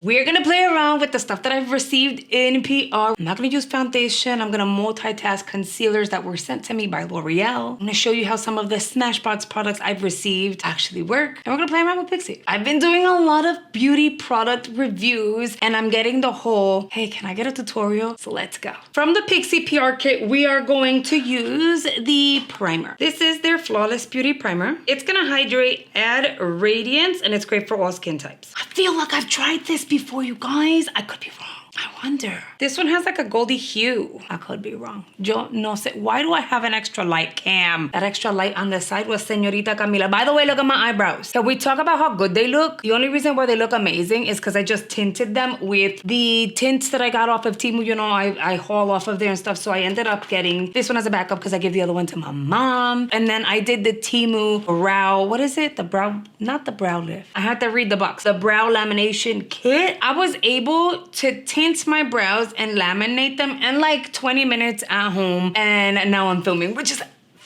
We're gonna play around with the stuff that I've received in PR. I'm not gonna use foundation. I'm gonna multitask concealers that were sent to me by L'Oreal. I'm gonna show you how some of the Smashbox products I've received actually work. And we're gonna play around with Pixi. I've been doing a lot of beauty product reviews and I'm getting the whole, hey, can I get a tutorial? So let's go. From the Pixi PR kit, we are going to use the primer. This is their Flawless Beauty Primer. It's gonna hydrate, add radiance, and it's great for all skin types. I feel like I've tried this before, you guys. I could be wrong. I wonder. This one has like a goldy hue. I could be wrong. Yo no sé. Why do I have an extra light cam? That extra light on the side was Señorita Camila. By the way, look at my eyebrows. Can we talk about how good they look? The only reason why they look amazing is because I just tinted them with the tints that I got off of Temu. You know, I haul off of there and stuff. So I ended up getting this one as a backup because I gave the other one to my mom. And then I did the Temu brow. What is it? The brow, not the brow lift. I had to read the box. The brow lamination kit. I was able to tint my brows and laminate them in like 20 minutes at home, and now I'm filming, which is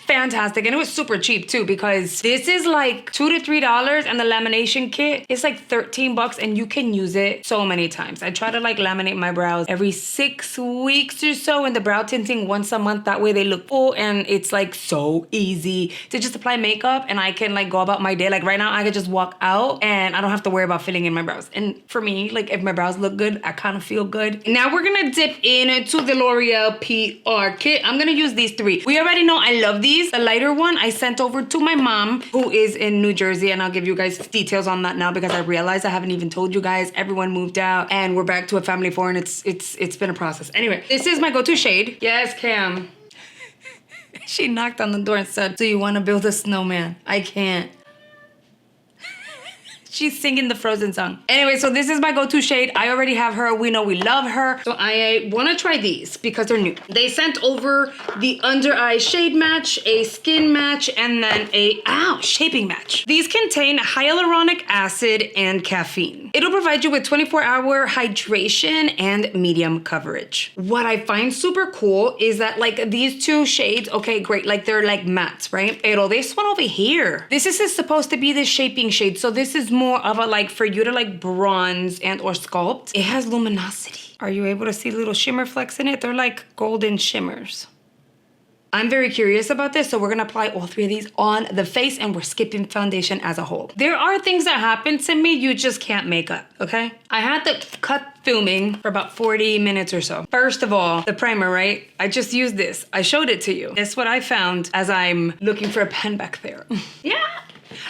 fantastic. And it was super cheap too, because this is like $2 to $3 and the lamination kit is like 13 bucks and you can use it so many times. I try to like laminate my brows every 6 weeks or so, and the brow tinting once a month. That way they look full and it's like so easy to just apply makeup and I can like go about my day. Like right now I could just walk out and I don't have to worry about filling in my brows. And for me, like if my brows look good, I kind of feel good. Now we're gonna dip into the L'Oreal PR kit. I'm gonna use these three. We already know I love these. The lighter one I sent over to my mom who is in New Jersey, and I'll give you guys details on that now because I realized I haven't even told you guys. Everyone moved out and we're back to a family of four, and it's been a process. Anyway, this is my go-to shade. Yes, Cam. She knocked on the door and said, "Do you want to build a snowman?" I can't. She's singing the Frozen song. Anyway, so this is my go-to shade. I already have her. We know we love her. So I want to try these because they're new. They sent over the under eye shade match, a skin match, and then a, shaping match. These contain hyaluronic acid and caffeine. It'll provide you with 24-hour hydration and medium coverage. What I find super cool is that like these two shades, okay, great. Like they're like mattes, right? Pero this one over here, this is supposed to be the shaping shade. So this is more of a like for you to like bronze and or sculpt. It has luminosity. Are you able to see little shimmer flecks in it? They're like golden shimmers. I'm very curious about this, so we're gonna apply all three of these on the face and we're skipping foundation as a whole. There are things that happen to me you just can't make up, okay? I had to cut filming for about 40 minutes or so. First of all, the primer, right? I just used this. I showed it to you. That's what I found as I'm looking for a pen back there. Yeah.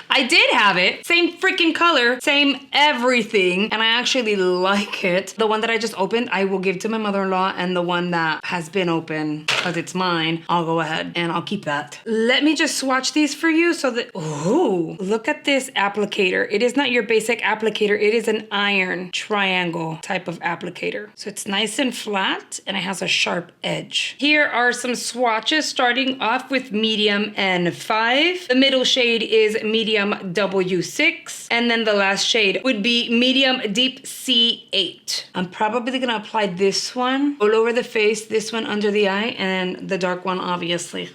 I did have it, same freaking color, same everything, and I actually like it. The one that I just opened, I will give to my mother-in-law, and the one that has been open, because it's mine, I'll go ahead and I'll keep that. Let me just swatch these for you so that, ooh, look at this applicator. It is not your basic applicator, it is an iron triangle type of applicator. So it's nice and flat, and it has a sharp edge. Here are some swatches starting off with medium N5. The middle shade is medium W6, and then the last shade would be medium deep C8. I'm probably gonna apply this one all over the face, this one under the eye, and the dark one obviously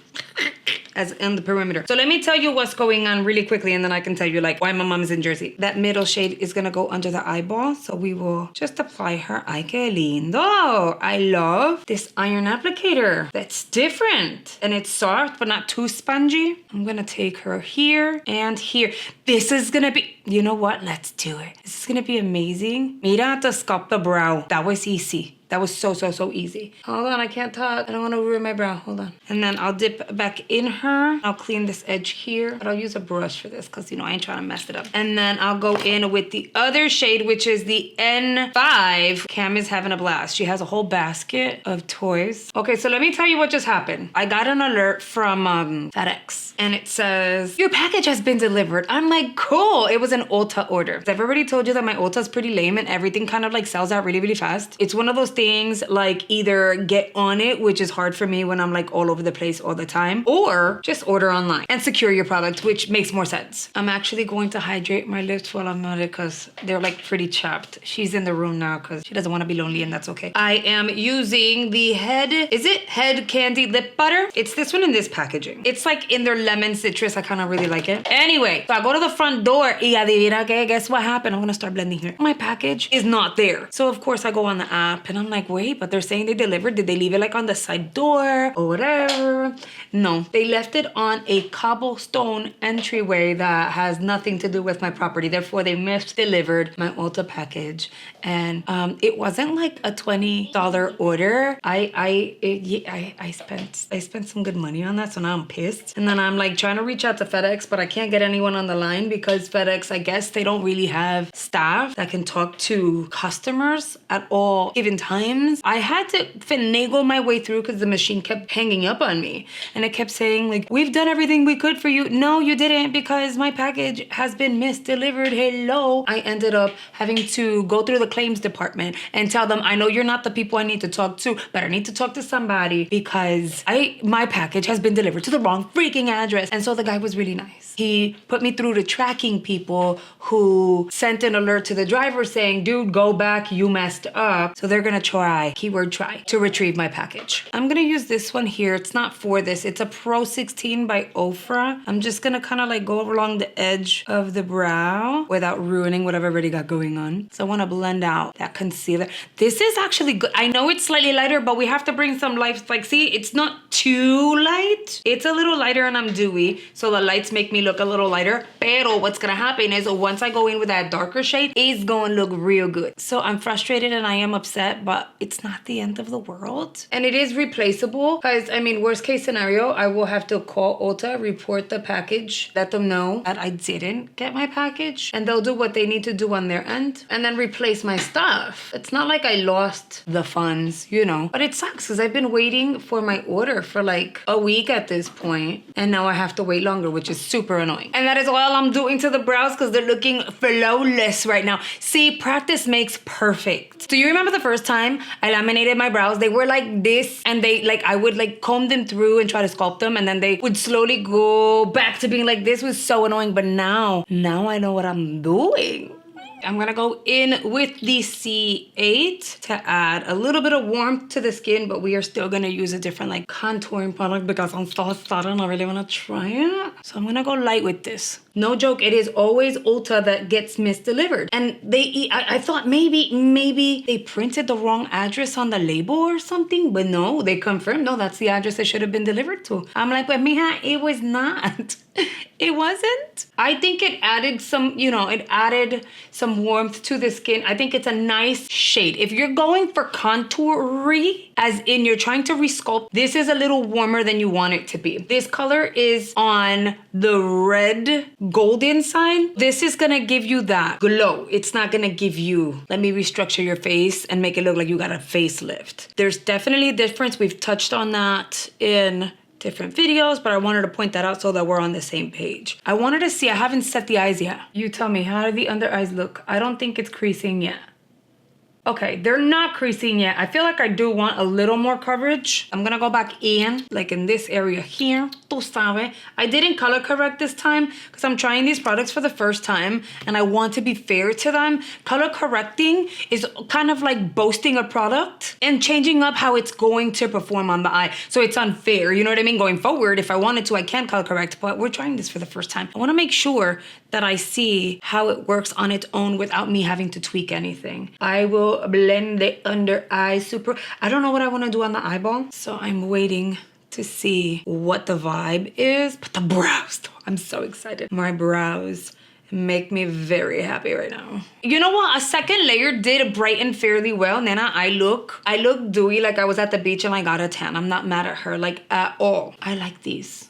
as in the perimeter. So let me tell you what's going on really quickly, and then I can tell you like why my mom is in Jersey. That middle shade is gonna go under the eyeball, so we will just apply her. Ay, que lindo. I love this iron applicator. That's different, and it's soft but not too spongy. I'm gonna take her here and here. This is gonna be, you know what? Let's do it. This is gonna be amazing. Mira, to sculpt the brow. That was easy. That was so easy. Hold on, I can't talk. I don't want to ruin my brow. Hold on. And then I'll dip back in her. I'll clean this edge here, but I'll use a brush for this because, you know, I ain't trying to mess it up. And then I'll go in with the other shade, which is the N5. Cam is having a blast. She has a whole basket of toys. Okay, so let me tell you what just happened. I got an alert from FedEx, and it says, your package has been delivered. I'm like, cool. It was an Ulta order. I've already told you that my Ulta is pretty lame and everything kind of like sells out really fast. It's one of those things things like either get on it, which is hard for me when I'm like all over the place all the time, or just order online and secure your product, which makes more sense. I'm actually going to hydrate my lips while I'm at it because they're like pretty chapped. She's in the room now because she doesn't want to be lonely, and that's okay. I am using the Head Candy Lip Butter. It's this one in this packaging. It's like in their lemon citrus. I kind of really like it. Anyway, so I go to the front door. Y adivina que, guess what happened? I'm gonna start blending here. My package is not there. So of course I go on the app and I'm like, wait, but they're saying they delivered. Did they leave it like on the side door or whatever? No, they left it on a cobblestone entryway that has nothing to do with my property. Therefore, they misdelivered my Ulta package. And it wasn't like a $20 order. I spent some good money on that, so now I'm pissed. And then I'm like trying to reach out to FedEx, but I can't get anyone on the line because FedEx, I guess they don't really have staff that can talk to customers at all given times. I had to finagle my way through because the machine kept hanging up on me. And it kept saying like, we've done everything we could for you. No, you didn't, because my package has been misdelivered. Hello. I ended up having to go through the claims department and tell them, I know you're not the people I need to talk to, but I need to talk to somebody because my package has been delivered to the wrong freaking address. And so the guy was really nice. He put me through to tracking people who sent an alert to the driver saying, dude, go back, you messed up. So they're gonna try, keyword try, to retrieve my package. I'm gonna use this one here. It's not for this. It's a Pro 16 by Ofra. I'm just gonna kind of like go along the edge of the brow without ruining what I've already got going on. So I wanna blend out that concealer. This is actually good. I know it's slightly lighter, but we have to bring some light. Like, see, it's not too light. It's a little lighter and I'm dewy. So the lights make me look a little lighter. Pero what's gonna happen is once I go in with that darker shade, it's gonna look real good. So I'm frustrated and I am upset, but it's not the end of the world. And it is replaceable because, I mean, worst case scenario, I will have to call Ulta, report the package, let them know that I didn't get my package, and they'll do what they need to do on their end and then replace my stuff. It's not like I lost the funds, you know, but it sucks because I've been waiting for my order for like a week at this point, and now I have to wait longer, which is super annoying. And that is all I'm doing to the brows because they're looking flawless right now. See, practice makes perfect. Do you remember the first time I laminated my brows? They were like this, and they like, I would like comb them through and try to sculpt them, and then they would slowly go back to being like this. Was so annoying, but now I know what I'm doing. I'm gonna go in with the C8 to add a little bit of warmth to the skin, but we are still gonna use a different like contouring product because I'm so excited and I really wanna try it. So I'm gonna go light with this. No joke, it is always Ulta that gets misdelivered. And I thought maybe they printed the wrong address on the label or something, but no, they confirmed, no, that's the address it should have been delivered to. I'm like, but mija, it was not. It wasn't. I think it added some, you know, it added some warmth to the skin. I think it's a nice shade. If you're going for contoury, as in you're trying to resculpt, this is a little warmer than you want it to be. This color is on the red golden side. This is gonna give you that glow. It's not gonna give you, let me restructure your face and make it look like you got a facelift. There's definitely a difference. We've touched on that in different videos, but I wanted to point that out so that we're on the same page. I wanted to see, I haven't set the eyes yet. You tell me, how do the under eyes look? I don't think it's creasing yet. Okay, they're not creasing yet. I feel like I do want a little more coverage. I'm gonna go back in, like in this area here. Tú sabes. I didn't color correct this time because I'm trying these products for the first time and I want to be fair to them. Color correcting is kind of like boasting a product and changing up how it's going to perform on the eye. So it's unfair, you know what I mean? Going forward, if I wanted to, I can color correct, but we're trying this for the first time. I wanna make sure that I see how it works on its own without me having to tweak anything. I will blend the under eye super. I don't know what I want to do on the eyeball, so I'm waiting to see what the vibe is. But the brows, I'm so excited. My brows make me very happy right now. You know what? A second layer did brighten fairly well. Nana, I look dewy, like I was at the beach and I got a tan. I'm not mad at her, like at all. I like these.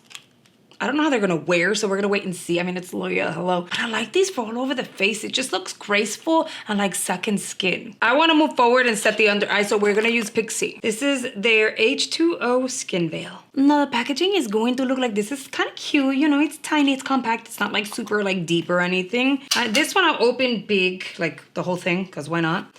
I don't know how they're gonna wear, so we're gonna wait and see. I mean, it's Loreal, hello. But I like these for all over the face. It just looks graceful and like second skin. I wanna move forward and set the under eye, so we're gonna use Pixi. This is their H2O Skin Veil. Now the packaging is going to look like this. It's kind of cute, you know, it's tiny, it's compact. It's not like super like deep or anything. This one I'll open big, like the whole thing, because why not?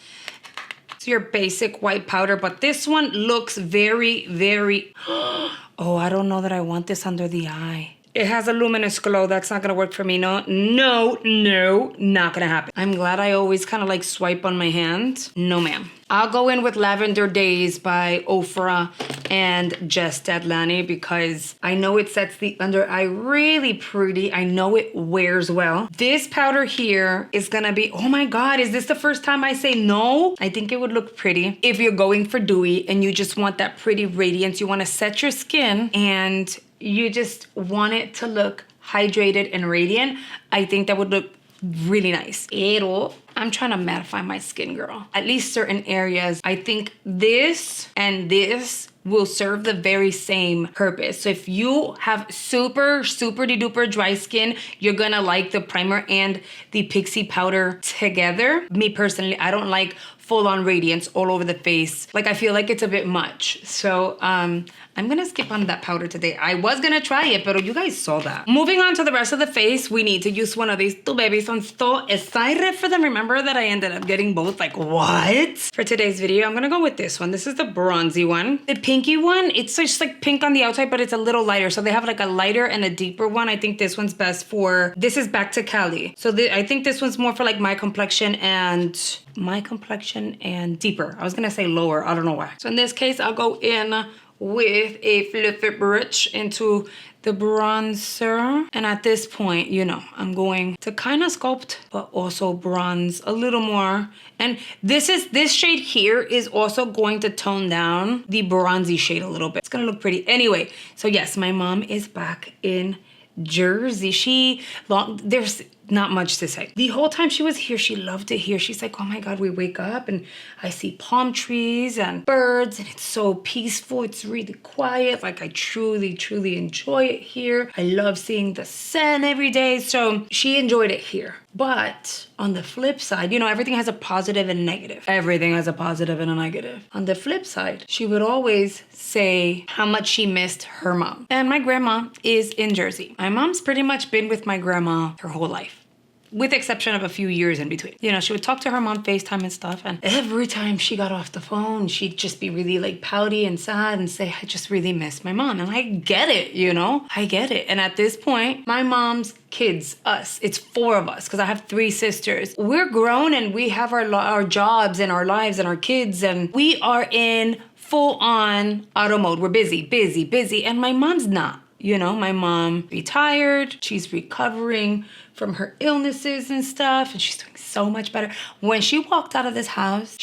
It's your basic white powder, but this one looks very, very... Oh, I don't know that I want this under the eye. It has a luminous glow. That's not gonna work for me. No, not gonna happen. I'm glad I always kind of like swipe on my hand. No, ma'am. I'll go in with Lavender Days by Ofra and Just Adlani because I know it sets the under eye really pretty. I know it wears well. This powder here is gonna be, oh my God, is this the first time I say no? I think it would look pretty if you're going for dewy and you just want that pretty radiance. You wanna set your skin and you just want it to look hydrated and radiant. I think that would look really nice. I'm trying to mattify my skin, girl. At least certain areas. I think this and this will serve the very same purpose. So if you have super duper dry skin, you're gonna like the primer and the Pixi powder together. Me personally, I don't like full-on radiance all over the face. Like, I feel like it's a bit much. So I'm gonna skip on that powder today. I was gonna try it, but you guys saw that. Moving on to the rest of the face, we need to use one of these two babies. I'm so excited for them. Remember that I ended up getting both? Like, what? For today's video, I'm gonna go with this one. This is the bronzy one. The pinky one, it's just like pink on the outside, but it's a little lighter. So they have like a lighter and a deeper one. I think this one's best for, this is Back to Cali. So I think this one's more for like my complexion and deeper. I was gonna say lower, I don't know why. So in this case, I'll go in with a fluffy brush into the bronzer. And at this point, you know, I'm going to kind of sculpt, but also bronze a little more. And this shade here is also going to tone down the bronzy shade a little bit. It's gonna look pretty. Anyway, so yes, my mom is back in Jersey. There's not much to say. The whole time she was here, she loved it here. She's like, oh my God, we wake up and I see palm trees and birds and it's so peaceful. It's really quiet. Like, I truly enjoy it here. I love seeing the sun every day. So she enjoyed it here. But on the flip side, you know, everything has a positive and negative. Everything has a positive and a negative. On the flip side, she would always say how much she missed her mom. And my grandma is in Jersey. My mom's pretty much been with my grandma her whole life, with the exception of a few years in between. You know, she would talk to her mom FaceTime and stuff, and every time she got off the phone, she'd just be really like pouty and sad and say, I just really miss my mom. And I get it, you know? I get it. And at this point, my mom's kids, us, it's 4 of us, because I have 3 sisters. We're grown and we have our jobs and our lives and our kids, and we are in full-on auto mode. We're busy, and my mom's not. You know, my mom retired, she's recovering from her illnesses and stuff, and she's doing so much better. When she walked out of this house,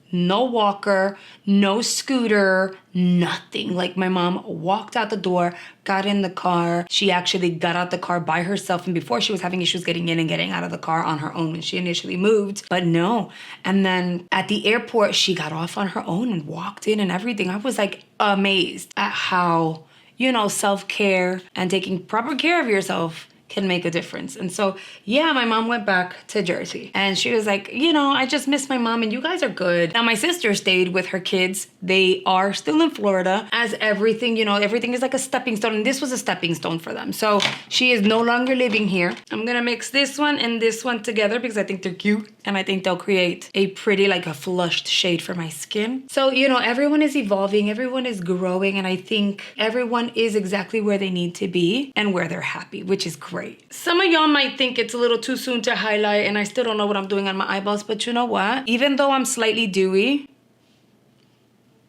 no walker, no scooter, nothing. Like, my mom walked out the door, got in the car. She actually got out the car by herself. And before, she was having issues getting in and getting out of the car on her own when she initially moved. But no. And then at the airport, she got off on her own and walked in and everything. I was like amazed at how, you know, self-care and taking proper care of yourself can make a difference. And so, yeah, my mom went back to Jersey and she was like, you know, I just miss my mom and you guys are good. Now, my sister stayed with her kids. They are still in Florida, as everything, you know, everything is like a stepping stone, and this was a stepping stone for them. So she is no longer living here. I'm gonna mix this one and this one together because I think they're cute and I think they'll create a pretty, like a flushed shade for my skin. So, you know, everyone is evolving, everyone is growing, and I think everyone is exactly where they need to be and where they're happy, which is great. Some of y'all might think it's a little too soon to highlight, and I still don't know what I'm doing on my eyeballs, but you know what? Even though I'm slightly dewy,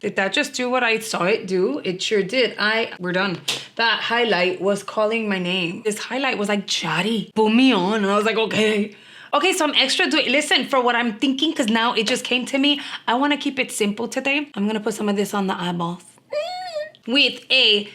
did that just do what I saw it do? It sure did. We're done. That highlight was calling my name. This highlight was like, Yari, put me on. And I was like, okay. Okay, so I'm extra doing, listen, for what I'm thinking, because now it just came to me. I want to keep it simple today. I'm going to put some of this on the eyeballs. With a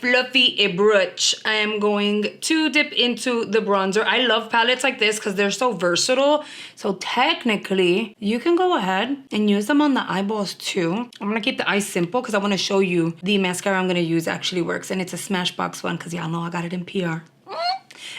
fluffy brush, I am going to dip into the bronzer. I love palettes like this because they're so versatile. So technically, you can go ahead and use them on the eyeballs too. I'm going to keep the eyes simple because I want to show you the mascara I'm going to use actually works. And it's a Smashbox one because y'all know I got it in PR.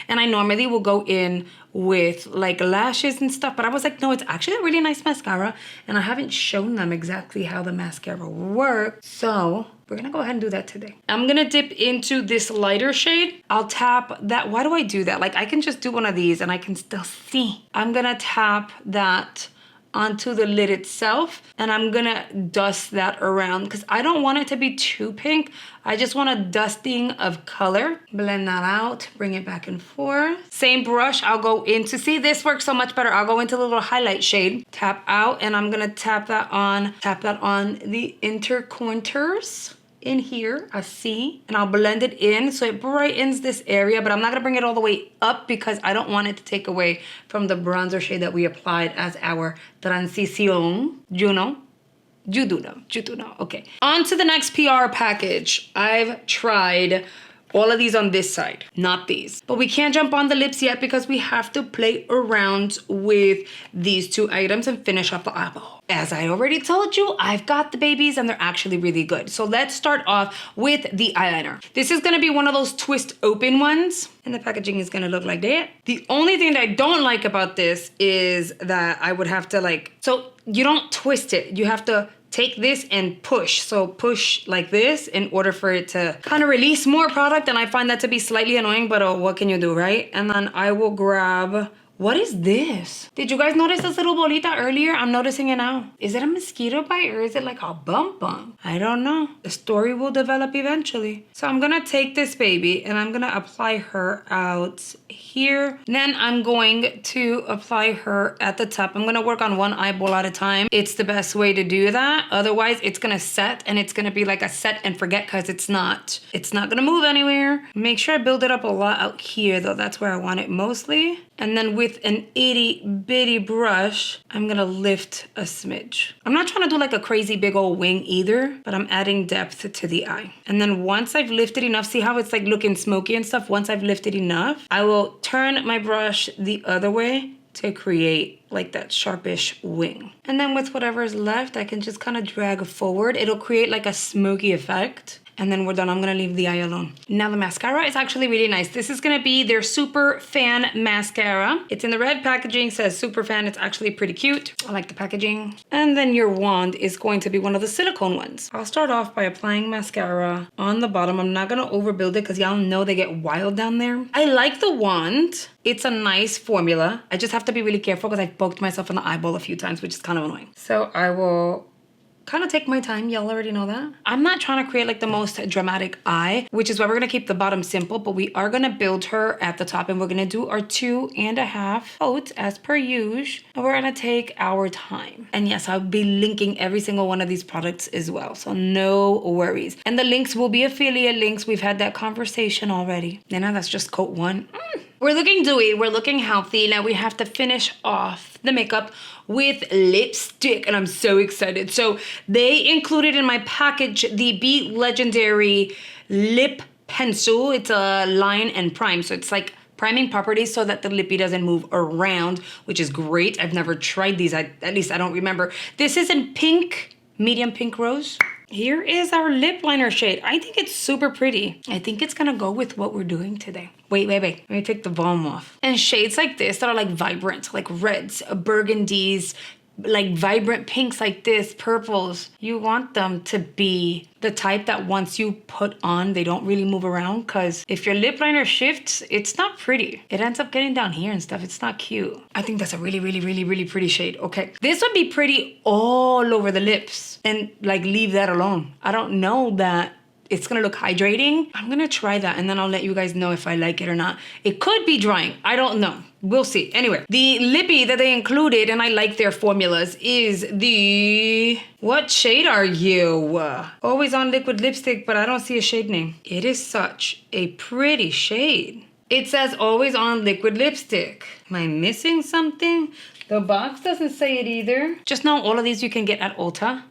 And I normally will go in with like lashes and stuff, but I was like, no, it's actually a really nice mascara, and I haven't shown them exactly how the mascara works. So we're gonna go ahead and do that today. I'm gonna dip into this lighter shade. I'll tap that. Why do I do that? Like, I can just do one of these and I can still see. I'm gonna tap that onto the lid itself. And I'm gonna dust that around because I don't want it to be too pink. I just want a dusting of color. Blend that out, bring it back and forth. Same brush, I'll go into, see this works so much better. I'll go into the little highlight shade, tap out, and I'm gonna tap that on the intercontours in here, a C, and I'll blend it in so it brightens this area, but I'm not gonna bring it all the way up because I don't want it to take away from the bronzer shade that we applied as our transición, you know? You do know, okay. On to the next PR package. I've tried all of these on this side, not these. But we can't jump on the lips yet because we have to play around with these two items and finish up the eyeball. As I already told you, I've got the babies and they're actually really good. So let's start off with the eyeliner. This is gonna be one of those twist open ones and the packaging is gonna look like that. The only thing that I don't like about this is that I would have to so you don't twist it. You have to take this and push. So push like this in order for it to kind of release more product. And I find that to be slightly annoying, but what can you do, right? And then I will grab, what is this? Did you guys notice this little bolita earlier? I'm noticing it now. Is it a mosquito bite or is it like a bump? I don't know. The story will develop eventually. So I'm gonna take this baby and I'm gonna apply her out here. Then I'm going to apply her at the top. I'm gonna work on one eyeball at a time. It's the best way to do that. Otherwise it's gonna set and it's gonna be like a set and forget because it's not gonna move anywhere. Make sure I build it up a lot out here though. That's where I want it mostly. And then with an itty bitty brush, I'm gonna lift a smidge. I'm not trying to do like a crazy big old wing either, but I'm adding depth to the eye. And then once I've lifted enough, see how it's like looking smoky and stuff? Once I've lifted enough, I will turn my brush the other way to create like that sharpish wing. And then with whatever is left, I can just kind of drag forward. It'll create like a smoky effect. And then we're done. I'm gonna leave the eye alone. Now the mascara is actually really nice. This is gonna be their Super Fan Mascara. It's in the red packaging, says Super Fan. It's actually pretty cute. I like the packaging. And then your wand is going to be one of the silicone ones. I'll start off by applying mascara on the bottom. I'm not gonna overbuild it because y'all know they get wild down there. I like the wand. It's a nice formula. I just have to be really careful because I've poked myself in the eyeball a few times, which is kind of annoying. So I will kind of take my time. Y'all already know that. I'm not trying to create like the most dramatic eye, which is why we're gonna keep the bottom simple, but we are gonna build her at the top and we're gonna do our 2.5 coats as per usual. And we're gonna take our time. And yes, I'll be linking every single one of these products as well. So no worries. And the links will be affiliate links. We've had that conversation already. Now that's just coat one. We're looking dewy, we're looking healthy. Now we have to finish off the makeup with lipstick and I'm so excited. So they included in my package the Be Legendary lip pencil. It's a line and prime, so it's like priming properties so that the lippy doesn't move around, which is great. I've never tried these, at least I don't remember. This is in pink, medium pink rose. Here is our lip liner shade. I think it's super pretty. I think it's gonna go with what we're doing today. Wait. Let me take the volume off. And shades like this that are like vibrant, like reds, burgundies, like vibrant pinks like this, purples. You want them to be the type that once you put on, they don't really move around, because if your lip liner shifts, it's not pretty. It ends up getting down here and stuff. It's not cute. I think that's a really, really, really, really pretty shade. Okay, this would be pretty all over the lips and like leave that alone. I don't know that it's gonna look hydrating. I'm gonna try that and then I'll let you guys know if I like it or not. It could be drying, I don't know. We'll see. Anyway, the lippy that they included, and I like their formulas, is the... What shade are you? Always on liquid lipstick, but I don't see a shade name. It is such a pretty shade. It says always on liquid lipstick. Am I missing something? The box doesn't say it either. Just know all of these you can get at Ulta.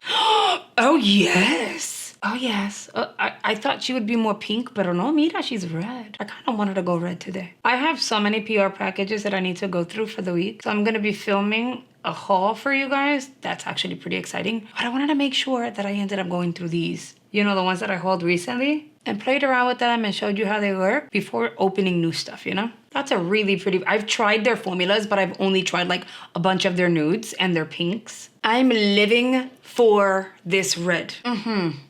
Oh, yes. Oh, yes. I thought she would be more pink, but no, mira, she's red. I kind of wanted to go red today. I have so many PR packages that I need to go through for the week. So I'm going to be filming a haul for you guys. That's actually pretty exciting. But I wanted to make sure that I ended up going through these. You know, the ones that I hauled recently? And played around with them and showed you how they work before opening new stuff, you know? That's a really pretty... I've tried their formulas, but I've only tried like a bunch of their nudes and their pinks. I'm living for this red.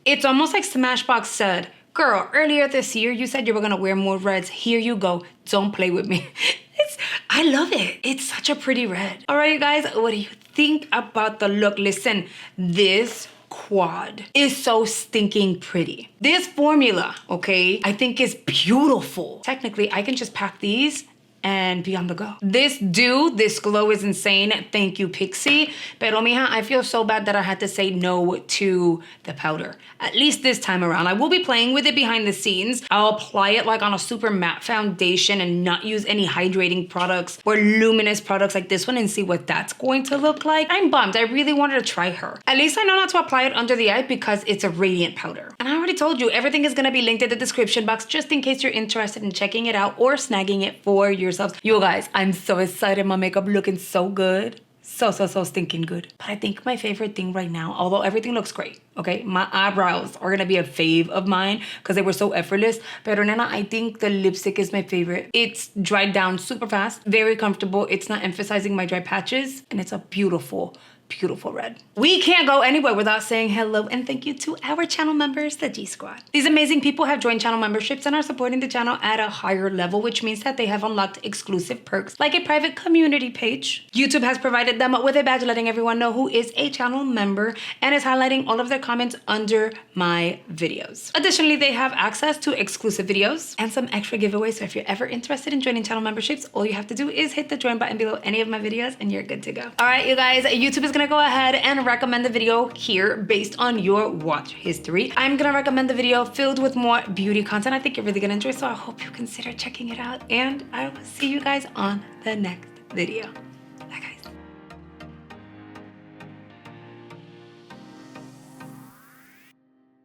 It's almost like Smashbox said, girl, earlier this year, you said you were gonna wear more reds. Here you go. Don't play with me. I love it. It's such a pretty red. All right, you guys, what do you think about the look? Listen, this quad is so stinking pretty. This formula, okay, I think is beautiful. Technically, I can just pack these and be on the go. This glow is insane. Thank you, Pixi. Pero mija, I feel so bad that I had to say no to the powder. At least this time around. I will be playing with it behind the scenes. I'll apply it like on a super matte foundation and not use any hydrating products or luminous products like this one and see what that's going to look like. I'm bummed. I really wanted to try her. At least I know not to apply it under the eye because it's a radiant powder. And I already told you, everything is gonna be linked in the description box just in case you're interested in checking it out or snagging it for yourselves. You guys, I'm so excited. My makeup looking so good. So stinking good. But I think my favorite thing right now, although everything looks great, okay? My eyebrows are gonna be a fave of mine because they were so effortless. Pero nena, I think the lipstick is my favorite. It's dried down super fast, very comfortable. It's not emphasizing my dry patches, and it's a beautiful red. We can't go anywhere without saying hello and thank you to our channel members, the G Squad. These amazing people have joined channel memberships and are supporting the channel at a higher level, which means that they have unlocked exclusive perks like a private community page. YouTube has provided them with a badge letting everyone know who is a channel member and is highlighting all of their comments under my videos. Additionally, they have access to exclusive videos and some extra giveaways. So if you're ever interested in joining channel memberships, all you have to do is hit the join button below any of my videos and you're good to go. All right, you guys, YouTube is gonna go ahead and recommend the video here based on your watch history. I'm gonna recommend the video filled with more beauty content I think you're really gonna enjoy, so I hope you consider checking it out, and I will see you guys on the next video.